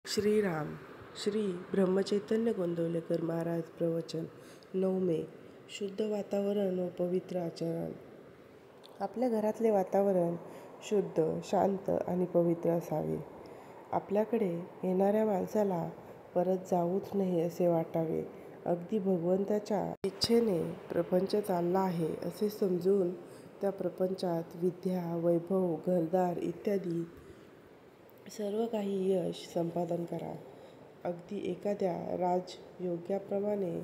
श्रीराम. श्री ब्रह्मचैतन्य गोंदवलेकर महाराज. प्रवचन 9 मे. शुद्ध वातावरण व पवित्र आचरण. आपल्या घरातले वातावरण शुद्ध, शांत आणि पवित्र असावे. आपल्याकडे येणाऱ्या माणसाला परत जाऊच नये असे वाटावे. अगदी भगवंताच्या इच्छेने प्रपंच चालला आहे असे समजून त्या प्रपंचात विद्या, वैभव, घरदार इत्यादी सर्व काही यश संपादन करा. अगदी एखाद्या राजयोग्याप्रमाणे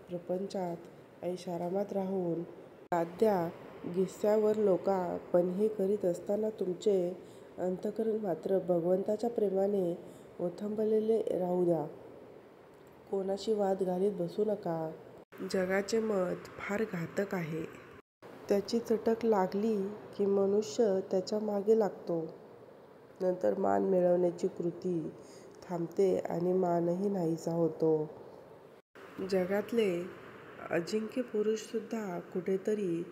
प्रपंचात ऐशारामात राहून लाद्या गिस्स्यावर लोका पण हे करीत असताना तुमचे अंतःकरण मात्र भगवंताच्या प्रेमाने ओथंबलेले राहू द्या. कोणाशी वाद घालीत बसू नका. जगाचे मत फार घातक आहे. त्याची चटक लागली की मनुष्य त्याच्या मागे लागतो. नंतर मान मिळवण्याची कृती थांबते आणि मानही नाहीसा होतो. जगातले अजिंक्य पुरुषसुद्धा कुठेतरी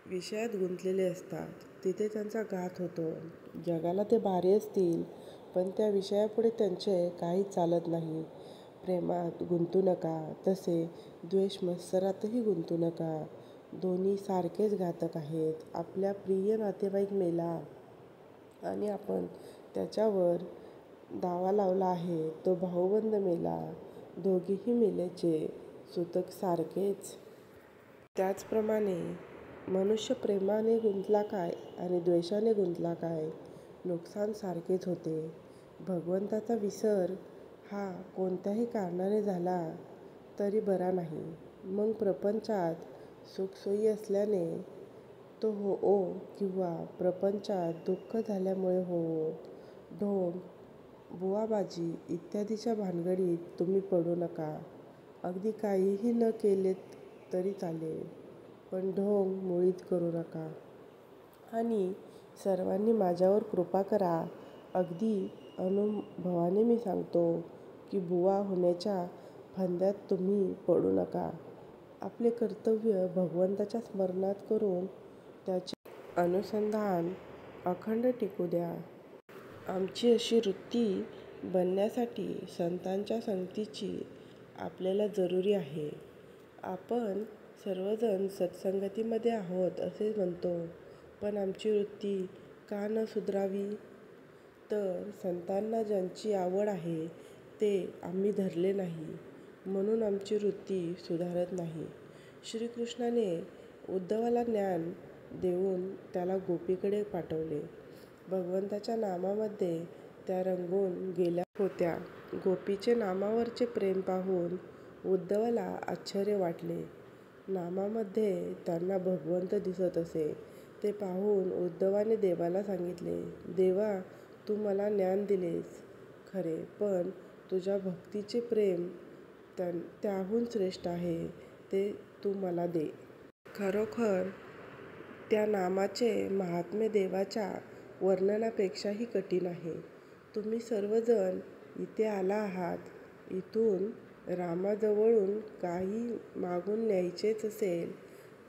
विषयात गुंतलेले असतात. तिथे त्यांचा घात होतो. जगाला ते भारी असतील पण त्या विषयापुढे त्यांचे काहीच चालत नाही. प्रेमात गुंतू नका तसे द्वेष-मत्सरातही गुंतू नका. दोन्ही सारखेच घातक आहेत. आपला प्रिय नातेवाईक मेला आणि आपण त्याच्यावर दावा लावला आहे. तो भाऊबंद मेला. दोघेही मेल्याचे सूतक सारखेच. त्याचप्रमाणे मनुष्य प्रेमाने गुंतला काय आणि द्वेषाने गुंतला काय, नुकसान सारखेच होते. भगवंताचा विसर हा कोणत्याही कारणाने झाला तरी बरा नाही. मग प्रपंचात सुखसोयी असल्याने तो होवो किंवा प्रपंचात दुःख झाल्यामुळे होवो. ढोंग, बुवाबाजी इत्यादीच्या भानगडीत तुम्ही पडू नका. अगदी काहीही न केलेत तरी चालेल पण ढोंग मुळीच करू नका. आणि सर्वांनी माझ्यावर कृपा करा. अगदी अनुभवाने मी सांगतो की बुवा होण्याच्या फंद्यात तुम्ही पडू नका. आपले कर्तव्य भगवंताच्या स्मरणात करून त्याचे अनुसंधान अखंड टिकू द्या. आमची अशी वृत्ती बनण्यासाठी संतांच्या संगतीची आपल्याला जरुरी आहे. आपण सर्वजण सत्संगतीमध्ये आहोत असे म्हणतो पण आमची वृत्ती का न सुधारावी? तर संतांना ज्यांची आवड आहे ते आम्ही धरले नाही म्हणून आमची वृत्ती सुधारत नाही. श्रीकृष्णाने उद्धवाला ज्ञान देऊन त्याला गोपीकडे पाठवले. भगवंताच्या नामामध्ये त्या रंगून गेल्या होत्या. गोपीचे नामावरचे प्रेम पाहून उद्धवाला आश्चर्य वाटले. नामामध्ये त्यांना भगवंत दिसत असे ते पाहून उद्धवाने देवाला सांगितले, देवा तू मला ज्ञान दिलेस खरे पण तुझ्या भक्तीचे प्रेम त्याहून श्रेष्ठ आहे ते तू मला दे. खरोखर त्या नामाचे माहात्म्य देवाच्या वर्णनापेक्षाही कठीण आहे. तुम्ही सर्वजण इथे आला आहात. इथून रामाजवळून काही मागून न्यायचेच असेल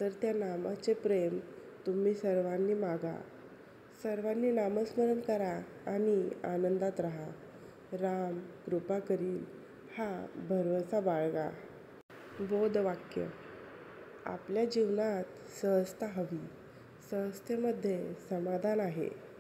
तर त्या नामाचे प्रेम तुम्ही सर्वांनी मागा. सर्वांनी नामस्मरण करा आणि आनंदात राहा. राम कृपा करील हा भरवसा बाळगा. बोधवाक्य. आपल्या जीवनात सहजता हवी. सहजतेमध्ये समाधान आहे.